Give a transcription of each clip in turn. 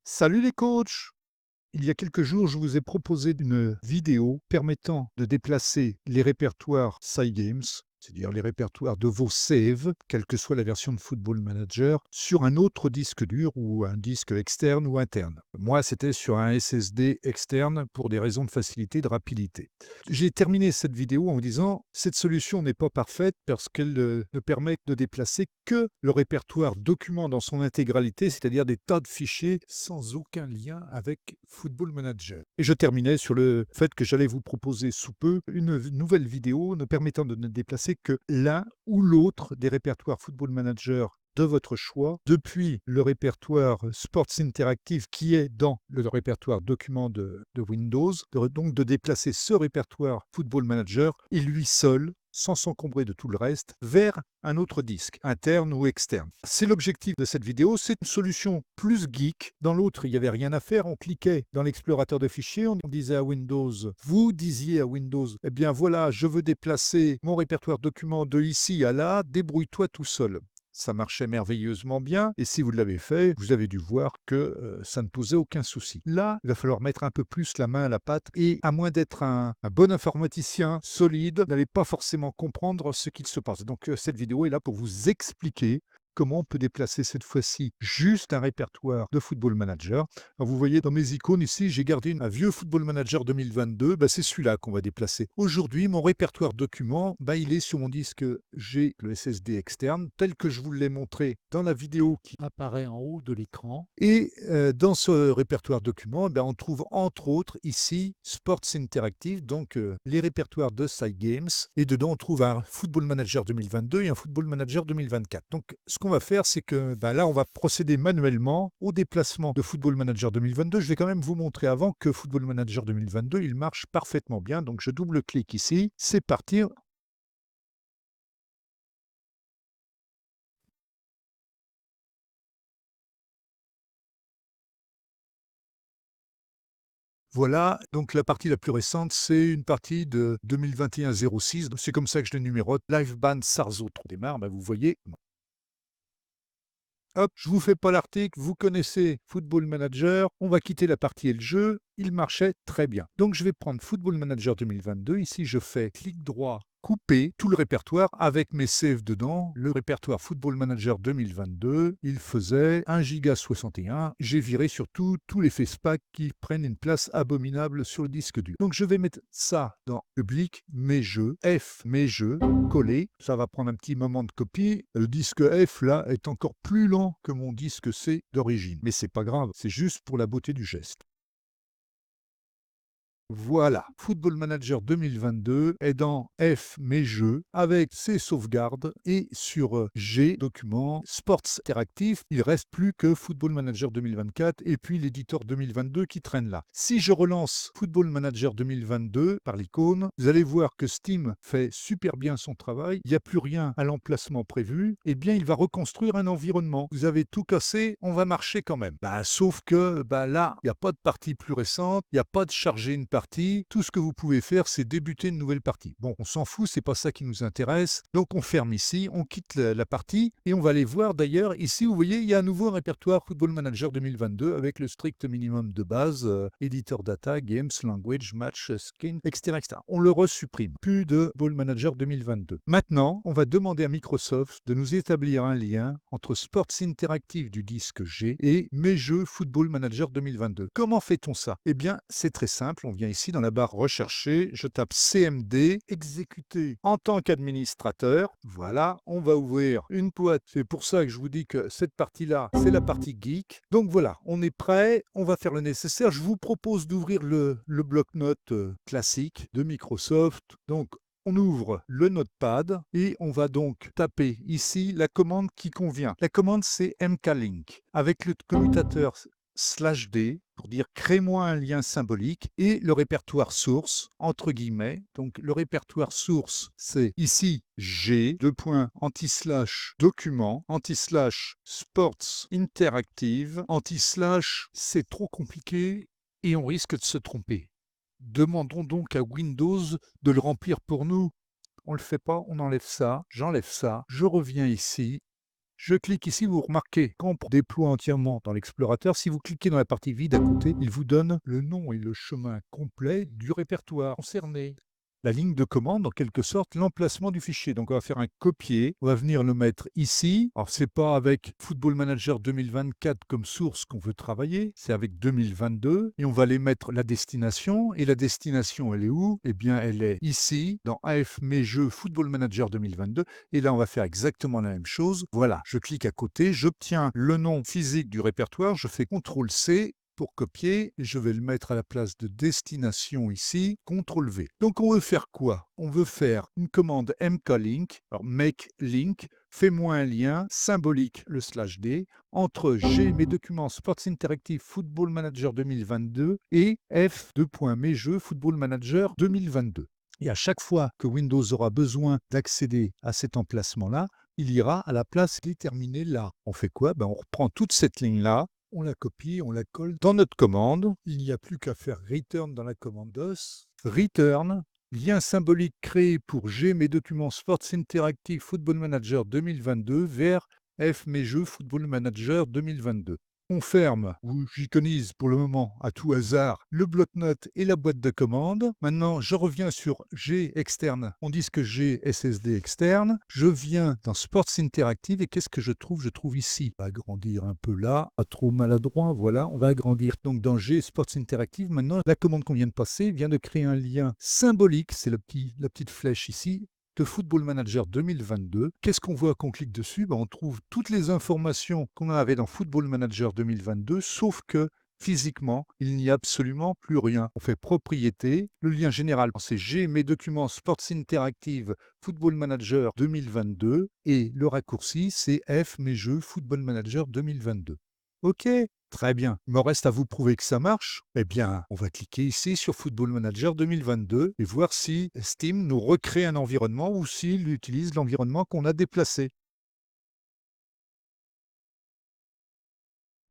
Salut les coachs! Il y a quelques jours, je vous ai proposé une vidéo permettant de déplacer les répertoires SciGames, c'est-à-dire les répertoires de vos saves, quelle que soit la version de Football Manager, sur un autre disque dur ou un disque externe ou interne. Moi, c'était sur un SSD externe pour des raisons de facilité et de rapidité. J'ai terminé cette vidéo en vous disant cette solution n'est pas parfaite parce qu'elle ne permet de déplacer que le répertoire document dans son intégralité, c'est-à-dire des tas de fichiers sans aucun lien avec Football Manager. Et je terminais sur le fait que j'allais vous proposer sous peu une nouvelle vidéo ne permettant de ne déplacer que l'un ou l'autre des répertoires Football Manager de votre choix, depuis le répertoire Sports Interactive qui est dans le répertoire document de Windows, donc de déplacer ce répertoire Football Manager et lui seul, sans s'encombrer de tout le reste, vers un autre disque, interne ou externe. C'est l'objectif de cette vidéo, c'est une solution plus geek. Dans l'autre, il n'y avait rien à faire, on cliquait dans l'explorateur de fichiers, on disait à Windows, vous disiez à Windows, eh bien voilà, je veux déplacer mon répertoire document de ici à là, débrouille-toi tout seul. Ça marchait merveilleusement bien et si vous l'avez fait, vous avez dû voir que ça ne posait aucun souci. Là, il va falloir mettre un peu plus la main à la pâte et à moins d'être un bon informaticien solide, vous n'allez pas forcément comprendre ce qu'il se passe. Donc cette vidéo est là pour vous expliquer comment on peut déplacer cette fois-ci juste un répertoire de Football Manager. Alors vous voyez dans mes icônes ici, j'ai gardé un vieux Football Manager 2022, c'est celui-là qu'on va déplacer. Aujourd'hui, mon répertoire document, il est sur mon disque G, le SSD externe, tel que je vous l'ai montré dans la vidéo qui apparaît en haut de l'écran. Et dans ce répertoire document, on trouve entre autres ici Sports Interactive, donc les répertoires de SciGames. Et dedans, on trouve un Football Manager 2022 et un Football Manager 2024. Donc ce qu'on va faire, c'est que là, on va procéder manuellement au déplacement de Football Manager 2022. Je vais quand même vous montrer avant que Football Manager 2022, il marche parfaitement bien. Donc je double-clique ici, c'est parti. Voilà, donc la partie la plus récente, c'est une partie de 2021-06. C'est comme ça que je le numérote. Liveband Sarzo démarre, vous voyez. Hop, je vous fais pas l'article, vous connaissez Football Manager, on va quitter la partie et le jeu, il marchait très bien. Donc je vais prendre Football Manager 2022, ici je fais clic droit, couper tout le répertoire avec mes saves dedans. Le répertoire Football Manager 2022, il faisait 1,61 Go. J'ai viré surtout tous les FacePack qui prennent une place abominable sur le disque dur. Donc je vais mettre ça dans Public, Mes jeux, F, Mes jeux, coller. Ça va prendre un petit moment de copie. Le disque F là est encore plus lent que mon disque C d'origine. Mais c'est pas grave, c'est juste pour la beauté du geste. Voilà, Football Manager 2022 est dans F mes jeux avec ses sauvegardes et sur G document Sports Interactive, il reste plus que Football Manager 2024 et puis l'éditeur 2022 qui traîne là. Si je relance Football Manager 2022 par l'icône, vous allez voir que Steam fait super bien son travail, il n'y a plus rien à l'emplacement prévu, et bien il va reconstruire un environnement. Vous avez tout cassé, on va marcher quand même. Sauf que là, il n'y a pas de partie plus récente, il n'y a pas de charger une partie. Tout ce que vous pouvez faire, c'est débuter une nouvelle partie. Bon, on s'en fout, c'est pas ça qui nous intéresse. Donc on ferme ici, on quitte la partie et on va aller voir d'ailleurs. Ici, vous voyez, il y a un nouveau répertoire Football Manager 2022 avec le strict minimum de base, éditeur data, games, language, match, skin, etc., etc. On le resupprime. Plus de Football Manager 2022. Maintenant, on va demander à Microsoft de nous établir un lien entre Sports Interactive du disque G et mes jeux Football Manager 2022. Comment fait-on ça? Eh bien, c'est très simple. On vient ici dans la barre rechercher, je tape CMD, exécuter en tant qu'administrateur. Voilà, on va ouvrir une boîte. C'est pour ça que je vous dis que cette partie-là, c'est la partie geek. Donc voilà, on est prêt, on va faire le nécessaire. Je vous propose d'ouvrir le bloc-notes classique de Microsoft. Donc on ouvre le notepad et on va donc taper ici la commande qui convient. La commande, c'est mklink. Avec le commutateur /d pour dire crée-moi un lien symbolique et le répertoire source entre guillemets. Donc le répertoire source, c'est ici G, anti-slash document, anti-slash sports interactive, anti-slash c'est trop compliqué et on risque de se tromper. Demandons donc à Windows de le remplir pour nous. On ne le fait pas, on enlève ça, j'enlève ça, je reviens ici, Je clique ici, vous remarquez, quand on déploie entièrement dans l'explorateur, si vous cliquez dans la partie vide à côté, il vous donne le nom et le chemin complet du répertoire concerné. La ligne de commande, en quelque sorte, l'emplacement du fichier. Donc, on va faire un copier, on va venir le mettre ici. Alors, ce n'est pas avec Football Manager 2024 comme source qu'on veut travailler, c'est avec 2022. Et on va aller mettre la destination. Et la destination, elle est où? Eh bien, elle est ici, dans AF Mes Jeux Football Manager 2022. Et là, on va faire exactement la même chose. Voilà, je clique à côté, j'obtiens le nom physique du répertoire, je fais CTRL-C pour copier, et je vais le mettre à la place de destination ici, CTRL-V. Donc on veut faire quoi? On veut faire une commande mklink, alors make link, fais-moi un lien symbolique, le /d, entre G, mes documents Sports Interactive Football Manager 2022 et F, mes jeux Football Manager 2022. Et à chaque fois que Windows aura besoin d'accéder à cet emplacement-là, il ira à la place déterminée là. On fait quoi? On reprend toute cette ligne-là, on la copie, on la colle dans notre commande. Il n'y a plus qu'à faire return dans la commande DOS. Return, lien symbolique créé pour G, mes documents Sports Interactive Football Manager 2022 vers F, mes jeux Football Manager 2022. On ferme, ou j'iconise pour le moment à tout hasard, le bloc-notes et la boîte de commande. Maintenant, je reviens sur G externe, mon disque G SSD externe. Je viens dans Sports Interactive et qu'est-ce que je trouve? Je trouve ici, on va agrandir un peu là, pas trop maladroit, voilà, on va agrandir. Donc dans G Sports Interactive, maintenant, la commande qu'on vient de passer vient de créer un lien symbolique, c'est la petite flèche ici, de Football Manager 2022. Qu'est-ce qu'on voit quand on clique dessus? On trouve toutes les informations qu'on avait dans Football Manager 2022, sauf que physiquement, il n'y a absolument plus rien. On fait propriété, le lien général, c'est G, mes documents Sports Interactive Football Manager 2022, et le raccourci, c'est F, mes jeux Football Manager 2022. OK, très bien. Il me reste à vous prouver que ça marche. Eh bien, on va cliquer ici sur Football Manager 2022 et voir si Steam nous recrée un environnement ou s'il utilise l'environnement qu'on a déplacé.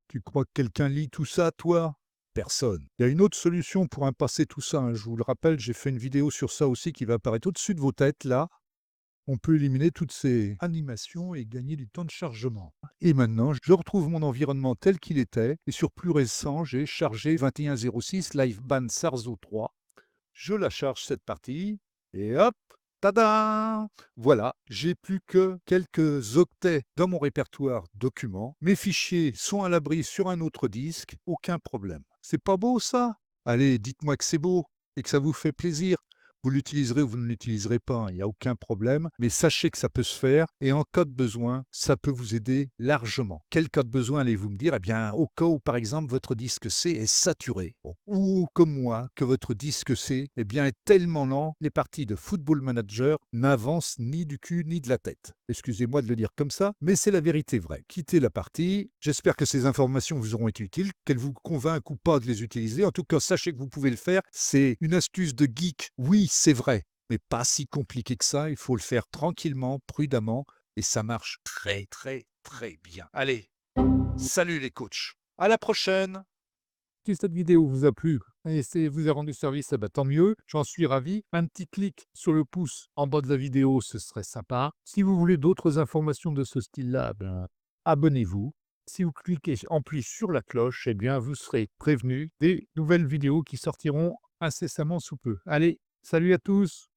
Tu crois que quelqu'un lit tout ça, toi? Personne. Il y a une autre solution pour impasser tout ça, hein. Je vous le rappelle, j'ai fait une vidéo sur ça aussi qui va apparaître au-dessus de vos têtes, là. On peut éliminer toutes ces animations et gagner du temps de chargement. Et maintenant, je retrouve mon environnement tel qu'il était. Et sur plus récent, j'ai chargé 2106 Liveban Sarzo 3. Je la charge cette partie. Et hop, tada! Voilà, j'ai plus que quelques octets dans mon répertoire documents. Mes fichiers sont à l'abri sur un autre disque. Aucun problème. C'est pas beau ça? Allez, dites-moi que c'est beau et que ça vous fait plaisir. Vous l'utiliserez ou vous ne l'utiliserez pas, hein, il n'y a aucun problème, mais sachez que ça peut se faire et en cas de besoin, ça peut vous aider largement. Quel cas de besoin allez-vous me dire? Eh bien, au cas où, par exemple, votre disque C est saturé, bon, ou comme moi, que votre disque C est tellement lent, les parties de Football Manager n'avancent ni du cul ni de la tête. Excusez-moi de le dire comme ça, mais c'est la vérité vraie. Quittez la partie. J'espère que ces informations vous auront été utiles, qu'elles vous convainquent ou pas de les utiliser. En tout cas, sachez que vous pouvez le faire. C'est une astuce de geek. Oui, c'est vrai, mais pas si compliqué que ça. Il faut le faire tranquillement, prudemment, et ça marche très, très, très bien. Allez, salut les coachs. À la prochaine. Si cette vidéo vous a plu et si vous a rendu service, tant mieux, j'en suis ravi. Un petit clic sur le pouce en bas de la vidéo, ce serait sympa. Si vous voulez d'autres informations de ce style-là, abonnez-vous. Si vous cliquez en plus sur la cloche, vous serez prévenu des nouvelles vidéos qui sortiront incessamment sous peu. Allez, salut à tous!